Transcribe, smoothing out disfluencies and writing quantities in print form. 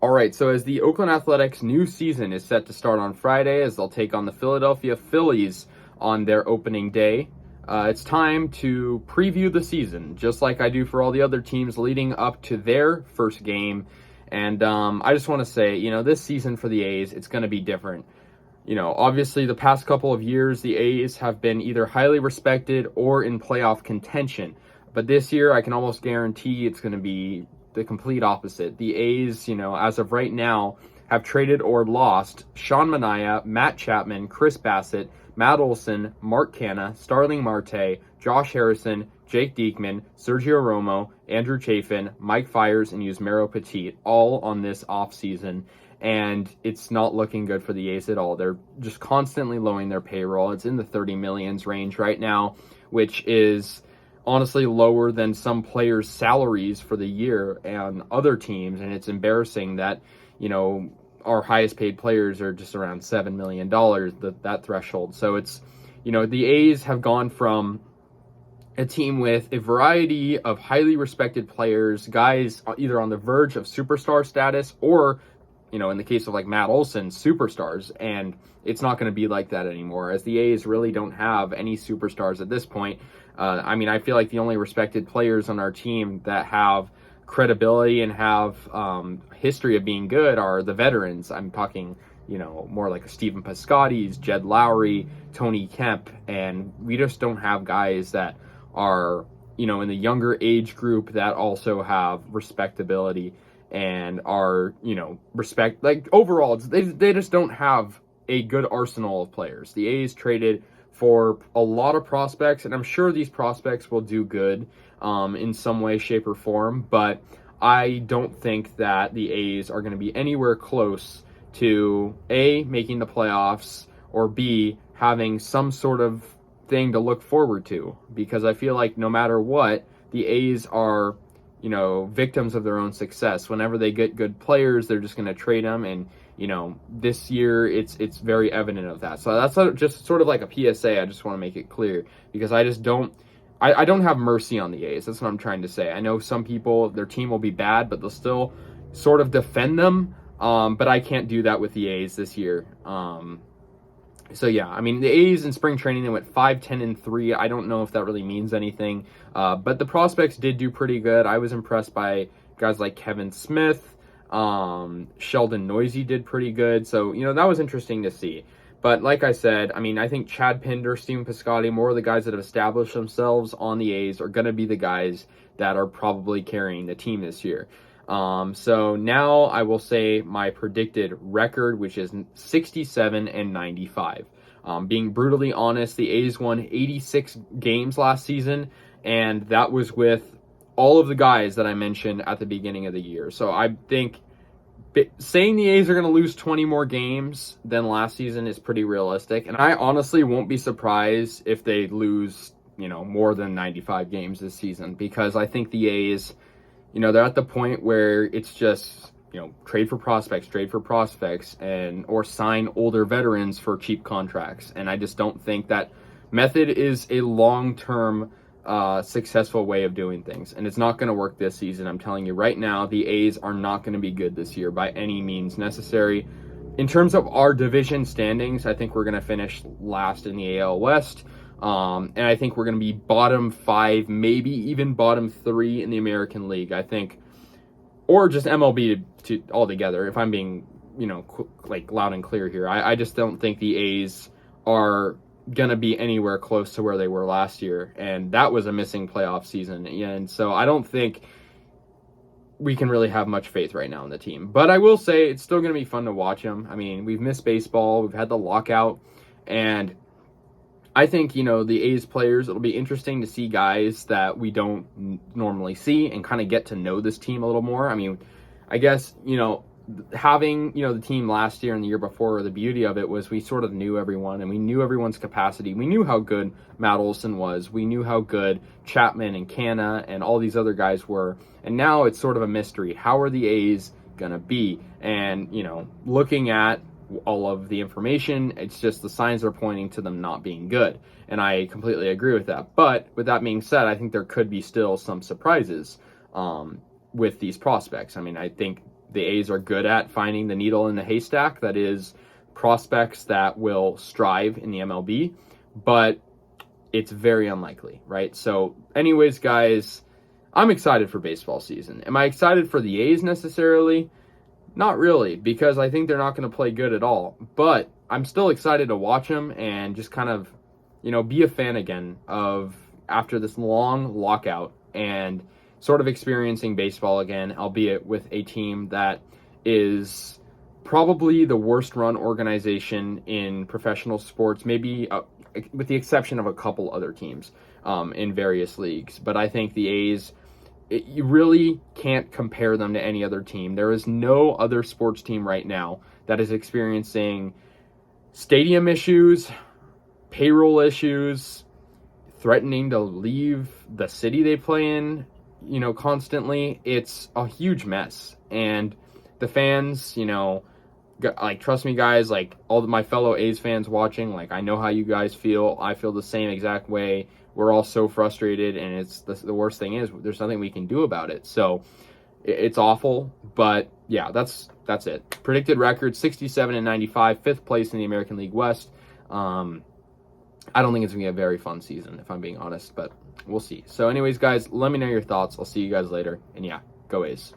All right, so as the Oakland Athletics' new season is set to start on Friday, as they'll take on the Philadelphia Phillies on their opening day, it's time to preview the season, just like I do for all the other teams leading up to their first game. And I just want to say, this season for the A's, it's going to be different. Obviously, the past couple of years, the A's have been either highly respected or in playoff contention. But this year, I can almost guarantee it's going to be the complete opposite. The A's, as of right now, have traded or lost Sean Manaea, Matt Chapman, Chris Bassett, Matt Olson, Mark Canha, Starling Marte, Josh Harrison, Jake Diekman, Sergio Romo, Andrew Chafin, Mike Fiers, and Yusmeiro Petit, all on this offseason. And it's not looking good for the A's at all. They're just constantly lowering their payroll. It's in the 30 millions range right now, which is honestly lower than some players' salaries for the year and other teams. And it's embarrassing that, our highest paid players are just around $7 million, that threshold. So it's, the A's have gone from a team with a variety of highly respected players, guys either on the verge of superstar status or, in the case of like Matt Olson, superstars. And it's not going to be like that anymore, as the A's really don't have any superstars at this point. I feel like the only respected players on our team that have credibility and have history of being good are the veterans. I'm talking, more like Stephen Piscotty's, Jed Lowry, Tony Kemp, and we just don't have guys that are, in the younger age group that also have respectability and are, overall, they just don't have a good arsenal of players. The A's traded for a lot of prospects, and I'm sure these prospects will do good in some way, shape, or form, but I don't think that the A's are going to be anywhere close to A, making the playoffs, or B, having some sort of thing to look forward to, because I feel like no matter what, the A's are, victims of their own success. Whenever they get good players, they're just going to trade them, and this year it's very evident of that. So that's just sort of like a PSA. I just want to make it clear, because I just don't have mercy on the A's. That's what I'm trying to say. I know some people, their team will be bad, but they'll still sort of defend them. But I can't do that with the A's this year. So yeah, the A's in spring training, they went 5-10-3. I don't know if that really means anything. But the prospects did do pretty good. I was impressed by guys like Kevin Smith. Sheldon Noisy did pretty good. So, that was interesting to see. But like I said, I think Chad Pinder, Stephen Piscotty, more of the guys that have established themselves on the A's are going to be the guys that are probably carrying the team this year. So now I will say my predicted record, which is 67-95. Being brutally honest, the A's won 86 games last season, and that was with all of the guys that I mentioned at the beginning of the year. So I think saying the A's are going to lose 20 more games than last season is pretty realistic. And I honestly won't be surprised if they lose, more than 95 games this season, because I think the A's, they're at the point where it's just, trade for prospects and or sign older veterans for cheap contracts. And I just don't think that method is a long-term successful way of doing things, and it's not going to work this season. I'm telling you right now, the A's are not going to be good this year by any means necessary. In terms of our division standings, I think we're going to finish last in the AL West, and I think we're going to be bottom 5, maybe even bottom 3 in the American League, I think, or just MLB to altogether, if I'm being loud and clear here. I just don't think the A's are gonna be anywhere close to where they were last year, and that was a missing playoff season, and so I don't think we can really have much faith right now in the team. But I will say it's still gonna be fun to watch them. We've missed baseball, we've had the lockout, and I think the A's players, it'll be interesting to see guys that we don't normally see and kind of get to know this team a little more. I guess having the team last year and the year before, the beauty of it was we sort of knew everyone, and we knew everyone's capacity. We knew how good Matt Olson was, we knew how good Chapman and Canha and all these other guys were, and now it's sort of a mystery. How are the A's gonna be? And looking at all of the information, it's just the signs are pointing to them not being good, and I completely agree with that. But with that being said, I think there could be still some surprises with these prospects. I think the A's are good at finding the needle in the haystack, that is prospects that will strive in the MLB, but it's very unlikely, right? So anyways, guys, I'm excited for baseball season. Am I excited for the A's necessarily? Not really, because I think they're not going to play good at all. But I'm still excited to watch them and just kind of, be a fan again of after this long lockout and sort of experiencing baseball again, albeit with a team that is probably the worst run organization in professional sports, maybe with the exception of a couple other teams in various leagues. But I think the A's, you really can't compare them to any other team. There is no other sports team right now that is experiencing stadium issues, payroll issues, threatening to leave the city they play in, constantly. It's a huge mess. And the fans, trust me, guys, like all my fellow A's fans watching, like I know how you guys feel. I feel the same exact way. We're all so frustrated, and it's the worst thing is there's nothing we can do about it. So it's awful, but yeah, that's it. Predicted record 67-95, fifth place in the American League West. I don't think it's gonna be a very fun season, if I'm being honest, but we'll see. So anyways, guys, let me know your thoughts. I'll see you guys later, and yeah, go A's.